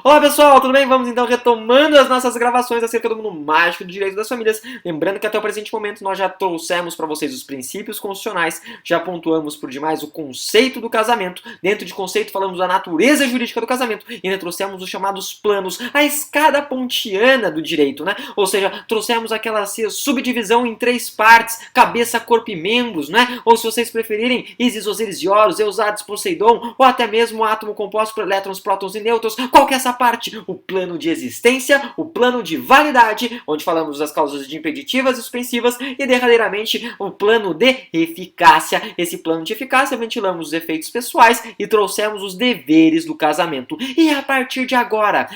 Olá pessoal, tudo bem? Vamos então retomando as nossas gravações acerca do mundo mágico do direito das famílias. Lembrando que até o presente momento nós já trouxemos para vocês os princípios constitucionais, já pontuamos por demais o conceito do casamento. Dentro de conceito falamos da natureza jurídica do casamento e ainda trouxemos os chamados planos, a escada pontiana do direito, né? Ou seja, trouxemos aquela subdivisão em três partes, cabeça, corpo e membros, né? Ou se vocês preferirem, Isis, Osíris e Horus, Eusádios, Poseidon, ou até mesmo o átomo composto por elétrons, prótons e nêutrons. Qual que é essa parte? O plano de existência, o plano de validade, onde falamos das causas de impeditivas e suspensivas, e derradeiramente o plano de eficácia. Esse plano de eficácia ventilamos os efeitos pessoais e trouxemos os deveres do casamento. E a partir de agora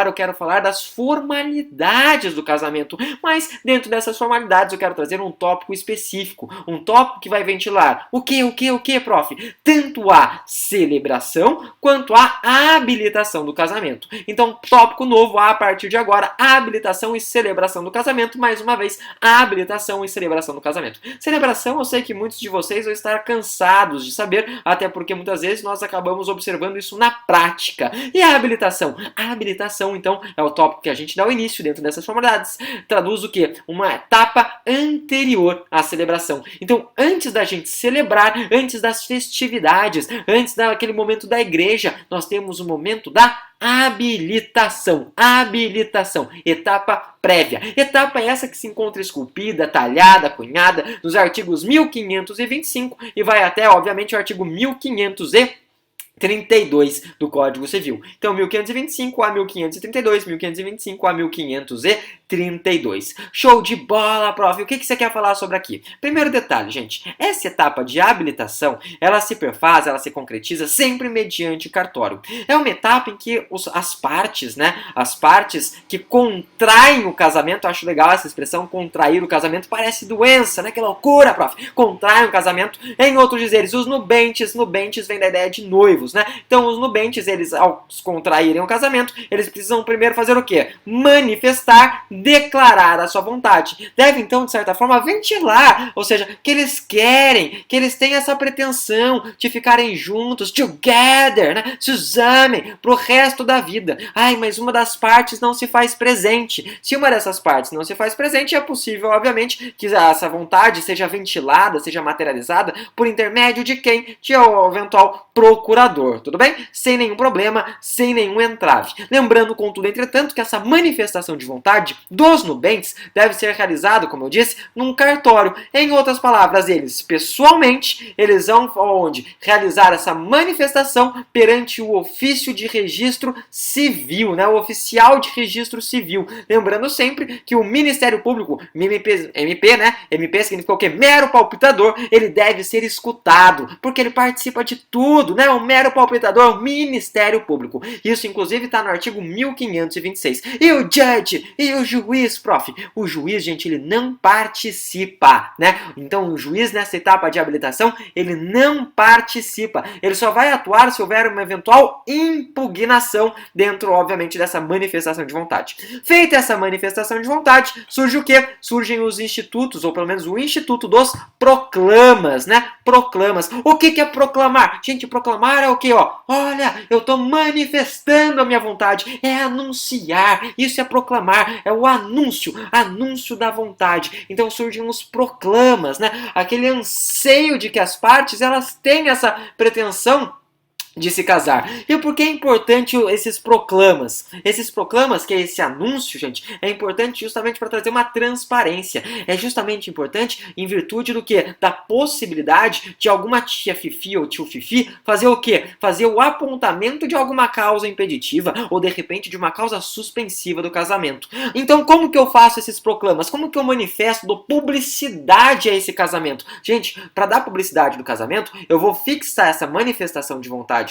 eu quero falar das formalidades do casamento, mas dentro dessas formalidades eu quero trazer um tópico específico, um tópico que vai ventilar o que, prof? Tanto a celebração quanto a habilitação do casamento. Então, tópico novo a partir de agora, a habilitação e celebração do casamento. Mais uma vez, a habilitação e celebração do casamento. Celebração, eu sei que muitos de vocês vão estar cansados de saber, até porque muitas vezes nós acabamos observando isso na prática. E a habilitação? A habilitação, então, é o tópico que a gente dá o início dentro dessas formalidades. Traduz o quê? Uma etapa anterior à celebração. Então, antes da gente celebrar, antes das festividades, antes daquele momento da igreja, nós temos o momento da habilitação. Habilitação. Etapa prévia. Etapa essa que se encontra esculpida, talhada, cunhada nos artigos 1525 e vai até, obviamente, o artigo 1532 do Código Civil. Então, 1525 a 1532, 1525 a 1532. Show de bola, prof. O que você quer falar sobre aqui? Primeiro detalhe, gente. Essa etapa de habilitação, ela se perfaz, ela se concretiza sempre mediante cartório. É uma etapa em que as partes, né? As partes que contraem o casamento, eu acho legal essa expressão, contrair o casamento, parece doença, né? Que loucura, prof. Contraem o casamento. Em outros dizeres, os nubentes vem da ideia de noivos, né? Então, os nubentes, eles, ao contraírem o casamento, eles precisam primeiro fazer o quê? Manifestar, declarar a sua vontade. Deve, então, de certa forma, ventilar, ou seja, que eles querem, que eles têm essa pretensão de ficarem juntos, together, né? Se amem pro resto da vida. Ai, mas uma das partes não se faz presente. Se uma dessas partes não se faz presente, é possível, obviamente, que essa vontade seja ventilada, seja materializada por intermédio de quem? De um eventual procurador, tudo bem? Sem nenhum problema, sem nenhum entrave. Lembrando, contudo, entretanto, que essa manifestação de vontade dos nubentes deve ser realizada, como eu disse, num cartório. Em outras palavras, eles, pessoalmente, eles vão onde? Realizar essa manifestação perante o ofício de registro civil, né? O oficial de registro civil. Lembrando sempre que o Ministério Público, MP, né? MP significa o quê? Mero palpitador, ele deve ser escutado, porque ele participa de tudo, né? O mero palpitador, o Ministério Público. Isso, inclusive, está no artigo 1526. E o judge, e o juiz, prof? O juiz, gente, ele não participa, né? Então, o juiz, nessa etapa de habilitação, ele não participa. Ele só vai atuar se houver uma eventual impugnação dentro, obviamente, dessa manifestação de vontade. Feita essa manifestação de vontade, surge o quê? Surgem os institutos, ou pelo menos o Instituto dos Proclamas, né? Proclamas. O que é proclamar? Gente, proclamar é o quê? Olha, eu estou manifestando a minha vontade. É anunciar. Isso é proclamar. É o anúncio da vontade. Então surgem os proclamas, né? Aquele anseio de que as partes elas têm essa pretensão de se casar. E por que é importante esses proclamas? Esses proclamas, que é esse anúncio, gente, é importante justamente para trazer uma transparência. É justamente importante em virtude do quê? Da possibilidade de alguma tia Fifi ou tio Fifi fazer o quê? Fazer o apontamento de alguma causa impeditiva ou, de repente, de uma causa suspensiva do casamento. Então, como que eu faço esses proclamas? Como que eu manifesto, dou publicidade a esse casamento? Gente, para dar publicidade do casamento, eu vou fixar essa manifestação de vontade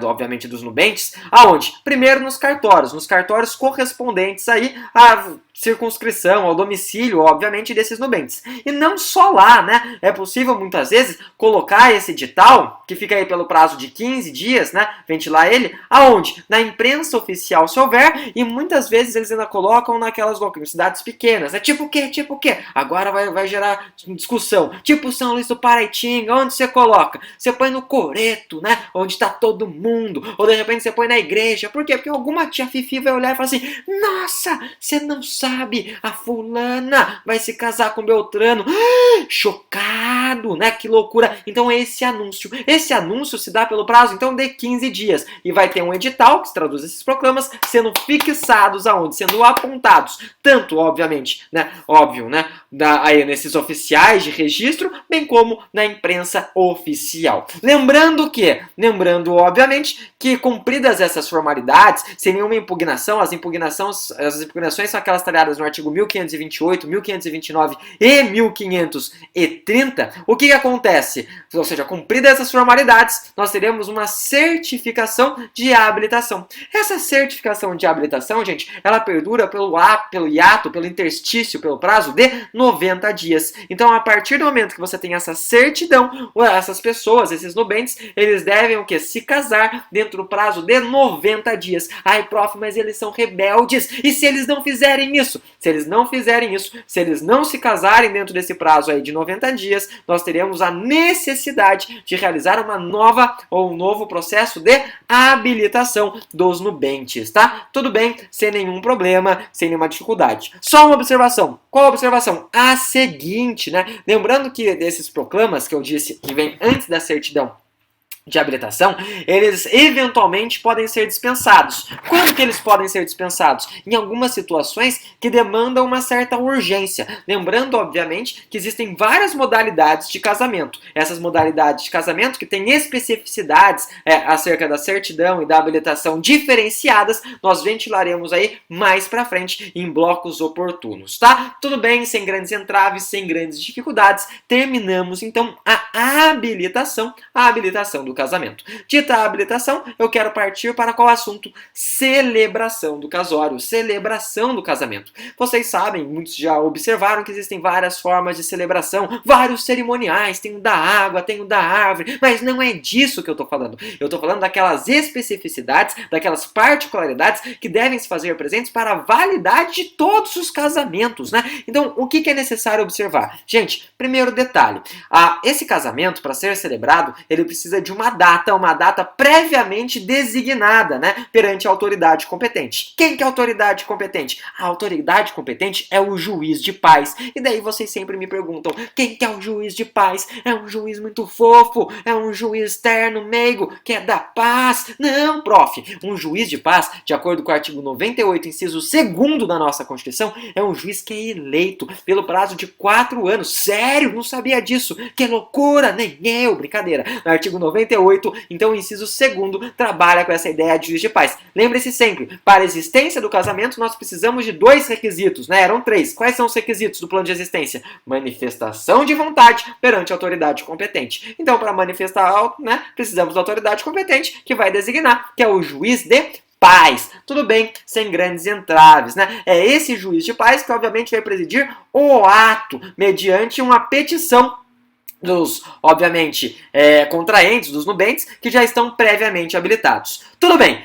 obviamente dos nubentes, aonde? Primeiro nos cartórios correspondentes aí a circunscrição, ao domicílio, obviamente, desses nubentes. E não só lá, né? É possível, muitas vezes, colocar esse edital, que fica aí pelo prazo de 15 dias, né? Ventilar ele, aonde? Na imprensa oficial, se houver, e muitas vezes eles ainda colocam naquelas cidades pequenas, né? Tipo o quê? Tipo o quê? Agora vai gerar discussão. Tipo São Luís do Paraitinga, onde você coloca? Você põe no coreto, né? Onde está todo mundo. Ou de repente você põe na igreja. Por quê? Porque alguma tia Fifi vai olhar e falar assim, nossa, você não sabe, a fulana vai se casar com Beltrano. Chocado, né? Que loucura. Então esse anúncio se dá pelo prazo então de 15 dias. E vai ter um edital que traduz esses proclamas sendo fixados aonde? Sendo apontados. Tanto, obviamente, né? Óbvio, né? Aí nesses oficiais de registro, bem como na imprensa oficial. Lembrando, obviamente, que cumpridas essas formalidades, sem nenhuma impugnação, as impugnações são aquelas talhadas no artigo 1528, 1529 e 1530, o que acontece? Ou seja, cumpridas essas formalidades, nós teremos uma certificação de habilitação. Essa certificação de habilitação, gente, ela perdura pelo hiato, pelo interstício, pelo prazo de 90 dias. Então, a partir do momento que você tem essa certidão, essas pessoas, esses nubentes, eles devem o quê? Se casar dentro do prazo de 90 dias. Ai, prof, mas eles são rebeldes. E se eles não fizerem isso? Se eles não se casarem dentro desse prazo aí de 90 dias, nós teremos a necessidade de realizar um novo processo de habilitação dos nubentes, tá? Tudo bem, sem nenhum problema, sem nenhuma dificuldade. Só uma observação. Qual a observação? A seguinte, né? Lembrando que desses proclamas que eu disse que vem antes da certidão de habilitação, eles eventualmente podem ser dispensados. Quando que eles podem ser dispensados? Em algumas situações que demandam uma certa urgência. Lembrando, obviamente, que existem várias modalidades de casamento. Essas modalidades de casamento que têm especificidades acerca da certidão e da habilitação diferenciadas, nós ventilaremos aí mais pra frente em blocos oportunos, tá? Tudo bem, sem grandes entraves, sem grandes dificuldades, terminamos então a habilitação do casamento. Dita a habilitação, eu quero partir para qual assunto? Celebração do casório, celebração do casamento. Vocês sabem, muitos já observaram que existem várias formas de celebração, vários cerimoniais, tem o da água, tem o da árvore, mas não é disso que eu estou falando. Eu estou falando daquelas especificidades, daquelas particularidades que devem se fazer presentes para a validade de todos os casamentos, né? Então, o que é necessário observar? Gente, primeiro detalhe, esse casamento, para ser celebrado, ele precisa de uma data previamente designada, né, perante a autoridade competente. Quem que é a autoridade competente? A autoridade competente é o juiz de paz. E daí vocês sempre me perguntam, quem que é o juiz de paz? É um juiz muito fofo? É um juiz terno, meigo, que é da paz? Não, prof. Um juiz de paz, de acordo com o artigo 98, inciso 2º da nossa Constituição, é um juiz que é eleito pelo prazo de 4 anos. Sério? Não sabia disso? Que loucura! Nem eu, brincadeira. No artigo 98, então o inciso 2º trabalha com essa ideia de juiz de paz. Lembre-se sempre, para a existência do casamento nós precisamos de 2 requisitos, né? Eram 3. Quais são os requisitos do plano de existência? Manifestação de vontade perante a autoridade competente. Então, para manifestar, né, precisamos da autoridade competente que vai designar, que é o juiz de paz. Tudo bem, sem grandes entraves, né? É esse juiz de paz que obviamente vai presidir o ato mediante uma petição dos, obviamente, contraentes, dos nubentes, que já estão previamente habilitados. Tudo bem,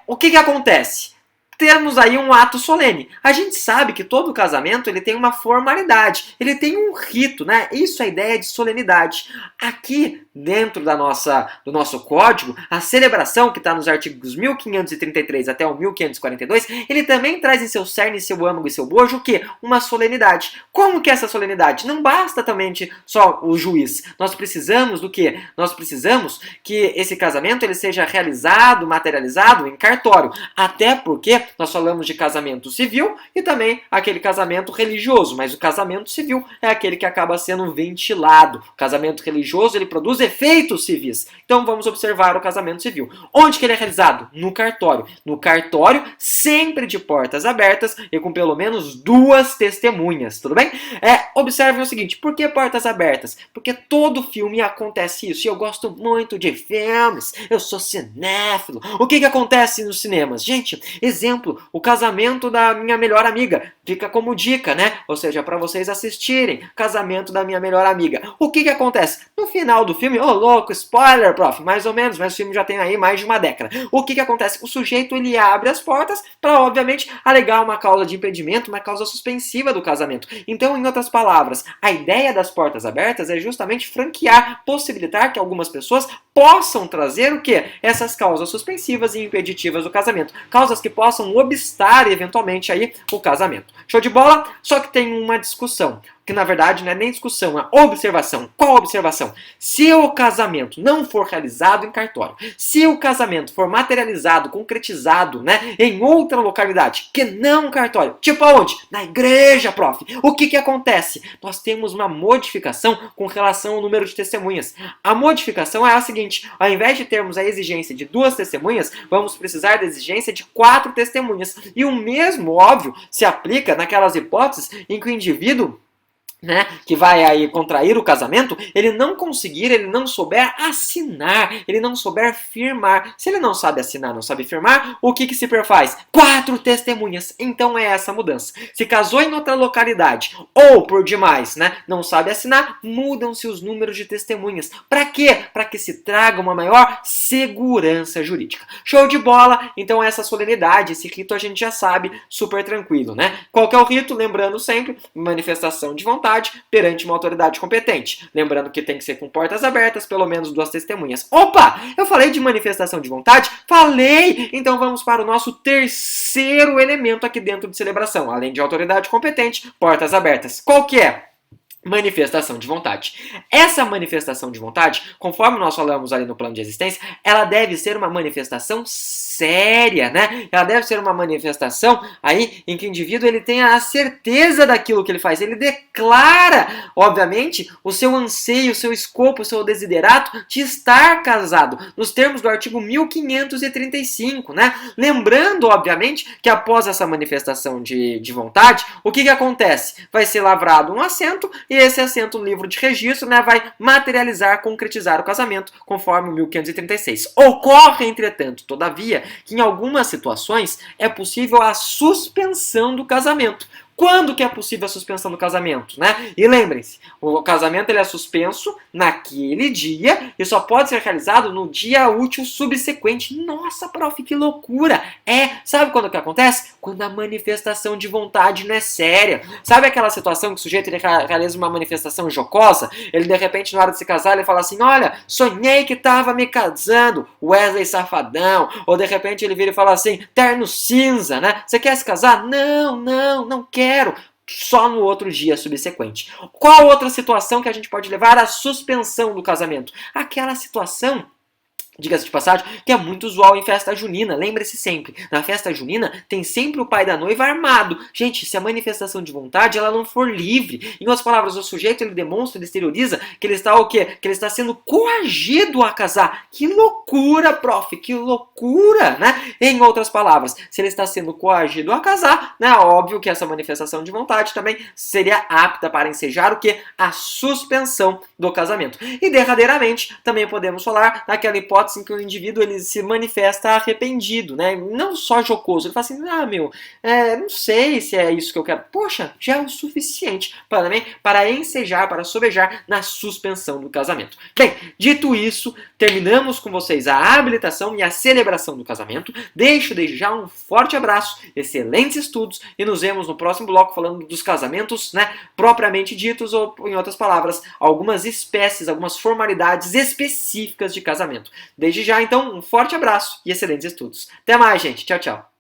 o que acontece? Temos aí um ato solene. A gente sabe que todo casamento ele tem uma formalidade, ele tem um rito, né? Isso é a ideia de solenidade. Aqui, dentro do nosso código, a celebração, que está nos artigos 1533 até o 1542, ele também traz em seu cerne, seu âmago e seu bojo o quê? Uma solenidade. Como que é essa solenidade? Não basta também só o juiz. Nós precisamos do quê? Nós precisamos que esse casamento ele seja realizado, materializado em cartório. Até porque nós falamos de casamento civil e também aquele casamento religioso, mas o casamento civil é aquele que acaba sendo ventilado. O casamento religioso ele produz efeitos civis. Então vamos observar o casamento civil. Onde que ele é realizado? No cartório. No cartório, sempre de portas abertas e com pelo menos 2 testemunhas, tudo bem? Observem o seguinte, por que portas abertas? Porque todo filme acontece isso, e eu gosto muito de filmes, eu sou cinéfilo. O que acontece nos cinemas? Gente, exemplo, o casamento da minha melhor amiga, fica como dica, né? Ou seja, para vocês assistirem, casamento da minha melhor amiga. O que acontece? No final do filme, louco, spoiler, prof, mais ou menos, mas o filme já tem aí mais de uma década. O que acontece? O sujeito, ele abre as portas para, obviamente, alegar uma causa de impedimento, uma causa suspensiva do casamento. Então, em outras palavras, a ideia das portas abertas é justamente franquear, possibilitar que algumas pessoas possam trazer o quê? Essas causas suspensivas e impeditivas do casamento. Causas que possam obstar, eventualmente, aí, o casamento. Show de bola? Só que tem uma discussão. Que na verdade não é nem discussão, é observação. Qual observação? Se o casamento não for realizado em cartório, se o casamento for materializado, concretizado, né, em outra localidade, que não cartório, tipo aonde? Na igreja, prof. O que acontece? Nós temos uma modificação com relação ao número de testemunhas. A modificação é a seguinte, ao invés de termos a exigência de 2 testemunhas, vamos precisar da exigência de 4 testemunhas. E o mesmo, óbvio, se aplica naquelas hipóteses em que o indivíduo, né, que vai aí contrair o casamento, ele não conseguir, ele não souber assinar, ele não souber firmar. Se ele não sabe assinar, não sabe firmar, o que se perfaz? 4 testemunhas. Então é essa mudança. Se casou em outra localidade, ou por demais, né, não sabe assinar, mudam-se os números de testemunhas. Para quê? Para que se traga uma maior segurança jurídica. Show de bola? Então essa solenidade, esse rito a gente já sabe, super tranquilo, né? Qual que é o rito? Lembrando sempre, manifestação de vontade perante uma autoridade competente. Lembrando que tem que ser com portas abertas, pelo menos 2 testemunhas. Opa! Eu falei de manifestação de vontade? Falei! Então vamos para o nosso terceiro elemento aqui dentro de celebração. Além de autoridade competente, portas abertas. Qual que é? Manifestação de vontade. Essa manifestação de vontade, conforme nós falamos ali no plano de existência, ela deve ser uma manifestação séria, né? Ela deve ser uma manifestação aí em que o indivíduo ele tenha a certeza daquilo que ele faz. Ele declara, obviamente, o seu anseio, o seu escopo, o seu desiderato de estar casado, nos termos do artigo 1535, né? Lembrando, obviamente, que após essa manifestação de vontade, o que acontece? Vai ser lavrado um assento e esse assento no livro de registro, né, vai materializar, concretizar o casamento, conforme o 1536. Ocorre, entretanto, todavia, que em algumas situações é possível a suspensão do casamento. Quando que é possível a suspensão do casamento, né? E lembrem-se, o casamento ele é suspenso naquele dia e só pode ser realizado no dia útil subsequente. Nossa, prof, que loucura! Sabe quando que acontece? Quando a manifestação de vontade não é séria. Sabe aquela situação que o sujeito ele realiza uma manifestação jocosa? Ele, de repente, na hora de se casar, ele fala assim, olha, sonhei que estava me casando, Wesley Safadão. Ou, de repente, ele vira e fala assim, terno cinza, né? Você quer se casar? Não quero. Só no outro dia subsequente. Qual outra situação que a gente pode levar à suspensão do casamento? Aquela situação, diga-se de passagem, que é muito usual em festa junina. Lembre-se sempre, na festa junina tem sempre o pai da noiva armado. Gente, se a manifestação de vontade ela não for livre, em outras palavras, o sujeito ele demonstra, ele exterioriza que ele está o quê? Que ele está sendo coagido a casar. Que loucura, prof, que loucura, né? Em outras palavras, se ele está sendo coagido a casar, né? Óbvio que essa manifestação de vontade também seria apta para ensejar o quê? A suspensão do casamento. E derradeiramente, também podemos falar daquela hipótese em que o indivíduo ele se manifesta arrependido, né? Não só jocoso, ele fala assim, não sei se é isso que eu quero. Poxa, já é o suficiente para ensejar, para sobejar na suspensão do casamento. Bem, dito isso, terminamos com vocês a habilitação e a celebração do casamento. Deixo desde já um forte abraço, excelentes estudos e nos vemos no próximo bloco falando dos casamentos, né, propriamente ditos, ou em outras palavras, algumas espécies, algumas formalidades específicas de casamento. Desde já, então, um forte abraço e excelentes estudos. Até mais, gente. Tchau, tchau.